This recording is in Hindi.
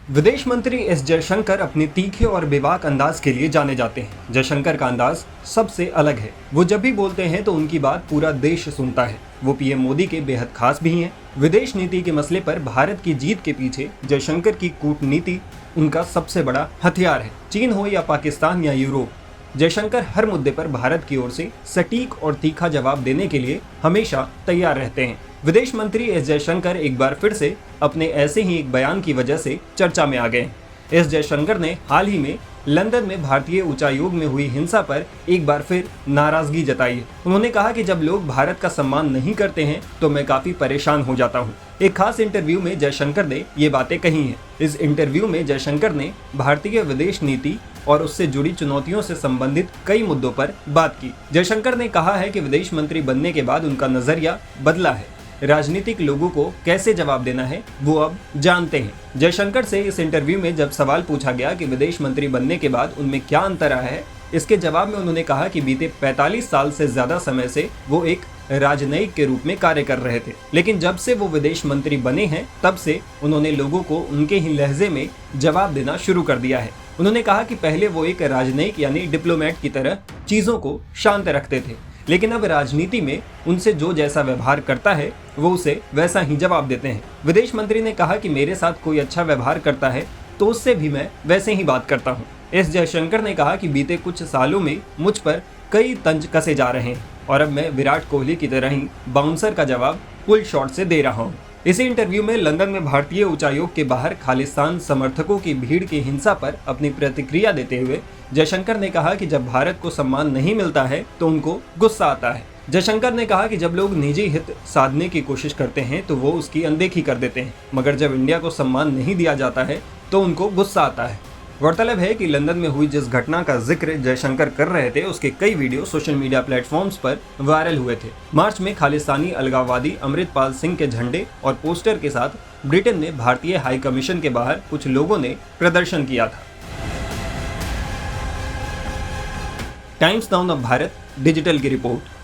विदेश मंत्री एस जयशंकर अपने तीखे और बेबाक अंदाज के लिए जाने जाते हैं। जयशंकर का अंदाज सबसे अलग है। वो जब भी बोलते हैं तो उनकी बात पूरा देश सुनता है। वो पीएम मोदी के बेहद खास भी हैं। विदेश नीति के मसले पर भारत की जीत के पीछे जयशंकर की कूटनीति उनका सबसे बड़ा हथियार है। चीन हो या पाकिस्तान या यूरोप, जयशंकर हर मुद्दे पर भारत की ओर से सटीक और तीखा जवाब देने के लिए हमेशा तैयार रहते हैं। विदेश मंत्री एस जयशंकर एक बार फिर से अपने ऐसे ही एक बयान की वजह से चर्चा में आ गए। एस जयशंकर ने हाल ही में लंदन में भारतीय उच्चायोग में हुई हिंसा पर एक बार फिर नाराजगी जताई है। उन्होंने कहा कि जब लोग भारत का सम्मान नहीं करते हैं तो मैं काफी परेशान हो जाता हूं। एक खास इंटरव्यू में जयशंकर ने ये बातें कही हैं। इस इंटरव्यू में जयशंकर ने भारतीय विदेश नीति और उससे जुड़ी चुनौतियों से संबंधित कई मुद्दों पर बात की। जयशंकर ने कहा है कि विदेश मंत्री बनने के बाद उनका नजरिया बदला है। राजनीतिक लोगों को कैसे जवाब देना है वो अब जानते हैं। जयशंकर से इस इंटरव्यू में जब सवाल पूछा गया कि विदेश मंत्री बनने के बाद उनमें क्या अंतर आया है, इसके जवाब में उन्होंने कहा कि बीते 45 साल से ज्यादा समय से वो एक राजनयिक के रूप में कार्य कर रहे थे, लेकिन जब से वो विदेश मंत्री बने हैं तब से उन्होंने लोगों को उनके ही लहजे में जवाब देना शुरू कर दिया है। उन्होंने कहा कि पहले वो एक राजनयिक यानी डिप्लोमेट की तरह चीजों को शांत रखते थे, लेकिन अब राजनीति में उनसे जो जैसा व्यवहार करता है वो उसे वैसा ही जवाब देते हैं। विदेश मंत्री ने कहा कि मेरे साथ कोई अच्छा व्यवहार करता है तो उससे भी मैं वैसे ही बात करता हूँ। एस जयशंकर ने कहा कि बीते कुछ सालों में मुझ पर कई तंज कसे जा रहे हैं और अब मैं विराट कोहली की तरह ही बाउंसर का जवाब पुल शॉट से दे रहा हूँ। इसी इंटरव्यू में लंदन में भारतीय उच्चायोग के बाहर खालिस्तान समर्थकों की भीड़ की हिंसा पर अपनी प्रतिक्रिया देते हुए जयशंकर ने कहा कि जब भारत को सम्मान नहीं मिलता है तो उनको गुस्सा आता है। जयशंकर ने कहा कि जब लोग निजी हित साधने की कोशिश करते हैं तो वो उसकी अनदेखी कर देते हैं, मगर जब इंडिया को सम्मान नहीं दिया जाता है तो उनको गुस्सा आता है। गौरतलब है कि लंदन में हुई जिस घटना का जिक्र जयशंकर कर रहे थे उसके कई वीडियो सोशल मीडिया प्लेटफॉर्म्स पर वायरल हुए थे। मार्च में खालिस्तानी अलगाववादी अमृतपाल सिंह के झंडे और पोस्टर के साथ ब्रिटेन में भारतीय हाई कमीशन के बाहर कुछ लोगों ने प्रदर्शन किया था। Times now of Bharat digital की रिपोर्ट।